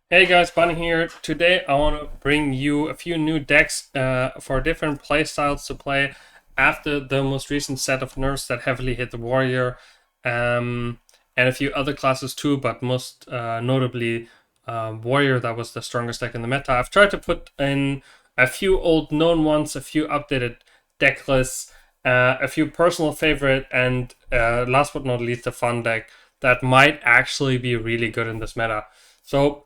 Hey guys, Bunny here. Today I want to bring you a few new decks for different playstyles to play after the most recent set of nerfs that heavily hit the Warrior, and a few other classes too, but most notably Warrior. That was the strongest deck in the meta. I've tried to put in a few old known ones, a few updated deck lists, a few personal favorite, and last but not least a fun deck that might actually be really good in this meta. So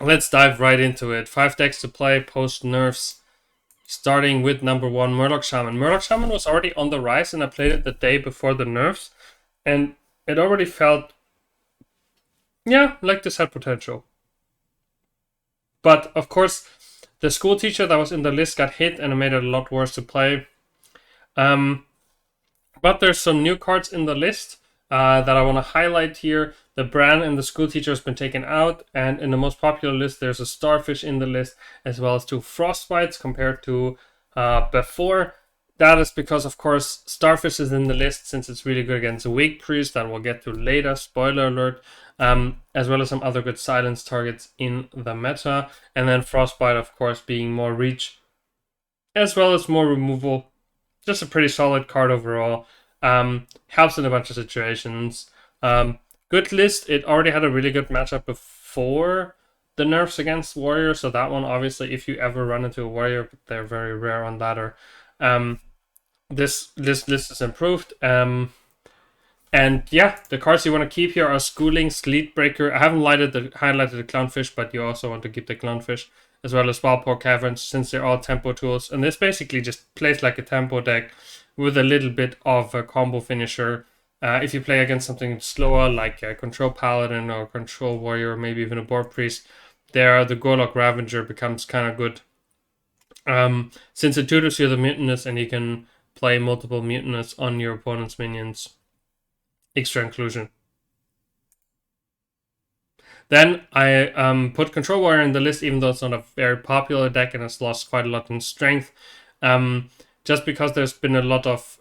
let's dive right into it. 5 decks to play post nerfs, starting with number 1, Murloc Shaman. Murloc Shaman was already on the rise, and I played it the day before the nerfs, and it already felt, yeah, like this had potential. But of course, the school teacher that was in the list got hit, and it made it a lot worse to play. Um, But there's some new cards in the list that I want to highlight here. The Bran and the school teacher has been taken out, and in the most popular list, there's a Starfish in the list, as well as 2 Frostbites compared to before. That is because, of course, Starfish is in the list since it's really good against a weak priest that we'll get to later, spoiler alert, as well as some other good silence targets in the meta. And then Frostbite, of course, being more reach, as well as more removal. Just a pretty solid card overall. Helps in a bunch of situations. Good list. It already had a really good matchup before the nerfs against Warrior, so that one, obviously, if you ever run into a Warrior, but they're very rare on ladder, this list is improved. And yeah, the cards you want to keep here are Schooling, Sleet Breaker. I haven't highlighted the Clownfish, but you also want to keep the Clownfish, as well as Wildpore Caverns, since they're all tempo tools. And this basically just plays like a tempo deck with a little bit of a combo finisher. If you play against something slower, like a Control Paladin or Control Warrior, or maybe even a Board Priest, there the Gorlock Ravager becomes kind of good. Since it tutors you the Mutinous, and you can play multiple Mutinous on your opponent's minions. Extra inclusion. Then I put Control Warrior in the list, even though it's not a very popular deck and has lost quite a lot in strength. Just because there's been a lot of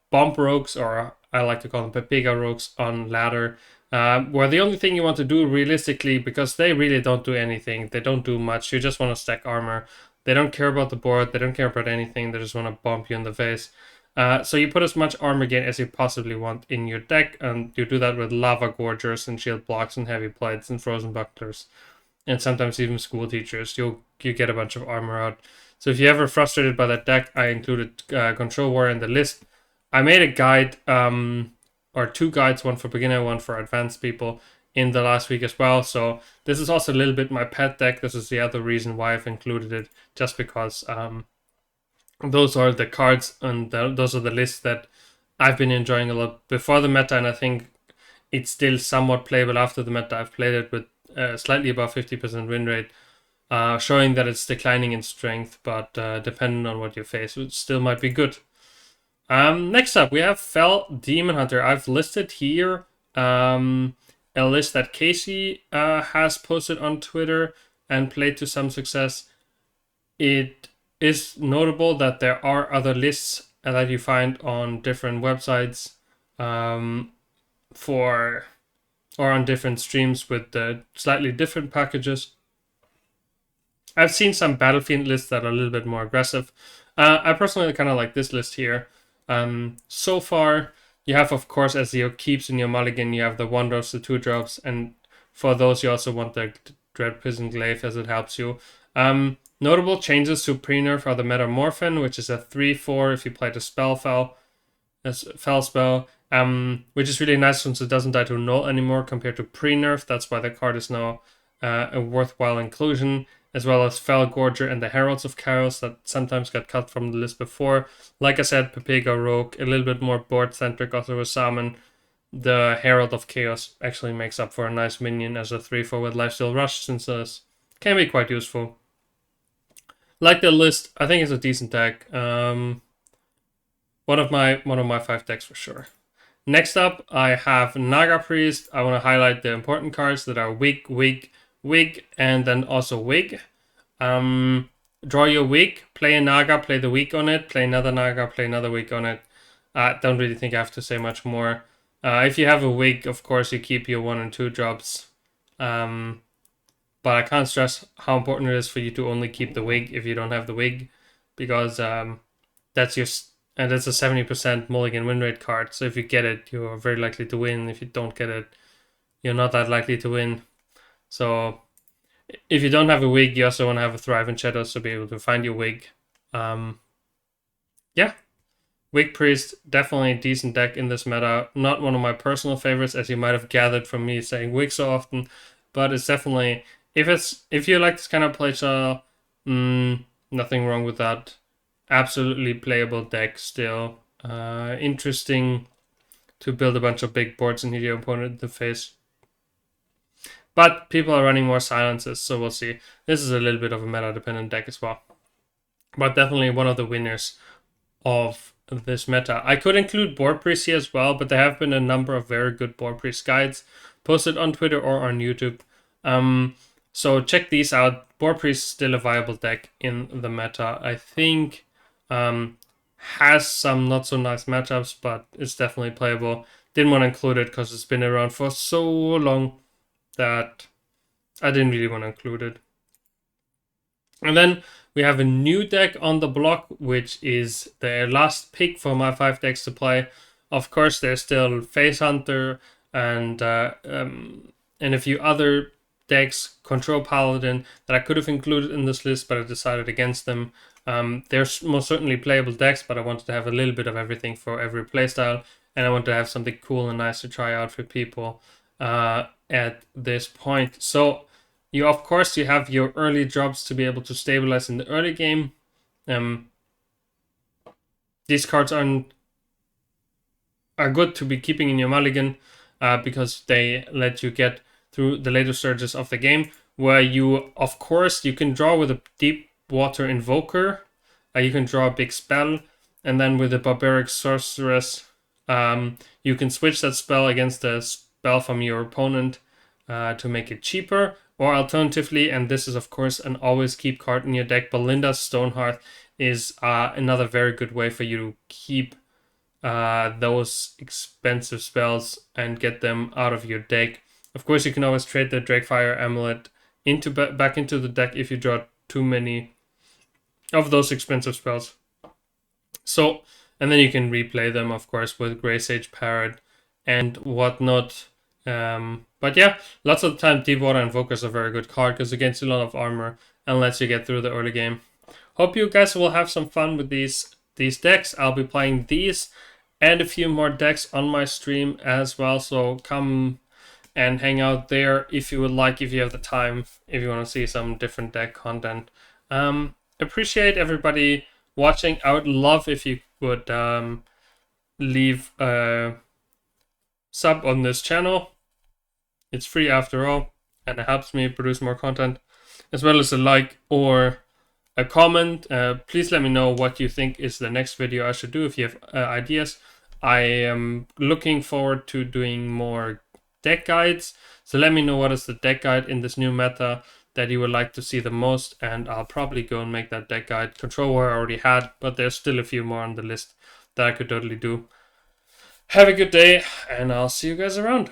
bomb rogues, or I like to call them Pepega rogues, on ladder, where the only thing you want to do realistically, because they really don't do anything, they don't do much, you just want to stack armor. They don't care about the board, they don't care about anything, they just want to bump you in the face. So you put as much armor gain as you possibly want in your deck, and you do that with Lava Gorgers and Shield Blocks and Heavy Plates and Frozen Bucklers, and sometimes even School Teachers. You get a bunch of armor out. So if you're ever frustrated by that deck, I included Control Warrior in the list. I made a guide, or 2 guides, one for beginner, one for advanced people, in the last week as well. So this is also a little bit my pet deck. This is the other reason why I've included it, just because those are the cards, and those are the lists that I've been enjoying a lot before the meta, and I think it's still somewhat playable after the meta. I've played it with slightly above 50% win rate, showing that it's declining in strength, but depending on what you face, it still might be good. Next up, we have Fel Demon Hunter. I've listed here a list that Casey has posted on Twitter and played to some success. It is notable that there are other lists that you find on different websites or on different streams with slightly different packages. I've seen some Battlefield lists that are a little bit more aggressive. I personally kind of like this list here. So far, you have, of course, as your keeps in your mulligan, you have the 1-drops, the 2-drops, and for those you also want the Dread Prison Glaive, as it helps you. Notable changes to pre-nerf are the Metamorphin, which is a 3/4 if you play the Spell Fel spell, which is really nice since it doesn't die to null anymore compared to pre-nerf. That's why the card is now a worthwhile inclusion, as well as Fel Gorger and the Heralds of Chaos that sometimes got cut from the list before. Like I said, Pepega Rogue, a little bit more board-centric, also with Shaman. The Herald of Chaos actually makes up for a nice minion as a 3/4 with Lifesteal Rush, since this can be quite useful. Like the list, I think it's a decent deck. One of my 5 decks for sure. Next up, I have Naga Priest. I want to highlight the important cards that are weak, and then also weak. Draw your weak, play a Naga, play the weak on it, play another Naga, play another weak on it. Don't really think I have to say much more. If you have a weak, of course, you keep your 1 and 2 drops. but I can't stress how important it is for you to only keep the wig if you don't have the wig, because that's your and it's a 70% mulligan win rate card. So if you get it, you're very likely to win. If you don't get it, you're not that likely to win. So if you don't have a wig, you also want to have a Thrive in Shadows to be able to find your wig. Yeah. Wig Priest, definitely a decent deck in this meta. Not one of my personal favorites, as you might have gathered from me saying Wig so often, but it's definitely, if you like this kind of playstyle, nothing wrong with that. Absolutely playable deck still. Interesting to build a bunch of big boards and hit your opponent in the face. But people are running more silences, so we'll see. This is a little bit of a meta-dependent deck as well. But definitely one of the winners of this meta. I could include Board Priest here as well, but there have been a number of very good Board Priest guides posted on Twitter or on YouTube. So check these out. Board Priest is still a viable deck in the meta. I think has some not so nice matchups, but it's definitely playable. Didn't want to include it because it's been around for so long that I didn't really want to include it. And then we have a new deck on the block, which is the last pick for my 5 decks to play. Of course, there's still Face Hunter and a few other decks, Control Paladin, that I could have included in this list, but I decided against them. They're most certainly playable decks, but I wanted to have a little bit of everything for every playstyle, and I wanted to have something cool and nice to try out for people at this point. So you, of course, you have your early drops to be able to stabilize in the early game. These cards are good to be keeping in your mulligan because they let you get through the later surges of the game, where you, of course, you can draw with a Deep Water Invoker, you can draw a big spell, and then with a Barbaric Sorceress, you can switch that spell against a spell from your opponent to make it cheaper. Or alternatively, and this is of course an always keep card in your deck, Belinda's Stonehearth is another very good way for you to keep those expensive spells and get them out of your deck. Of course, you can always trade the Drakefire Amulet back into the deck if you draw too many of those expensive spells. So, and then you can replay them, of course, with Grey Sage Parrot and whatnot. But yeah, lots of the time Deep Water Invokers are a very good card because it gains a lot of armor and lets you get through the early game. Hope you guys will have some fun with these decks. I'll be playing these and a few more decks on my stream as well, so come and hang out there if you would like, if you have the time, if you want to see some different deck content. Appreciate everybody watching. I would love if you would leave a sub on this channel. It's free after all, and it helps me produce more content, as well as a like or a comment. Please let me know what you think is the next video I should do if you have ideas. I am looking forward to doing more deck guides, so let me know what is the deck guide in this new meta that you would like to see the most, and I'll probably go and make that deck guide. Control Warrior I already had, but there's still a few more on the list that I could totally do. Have a good day, and I'll see you guys around.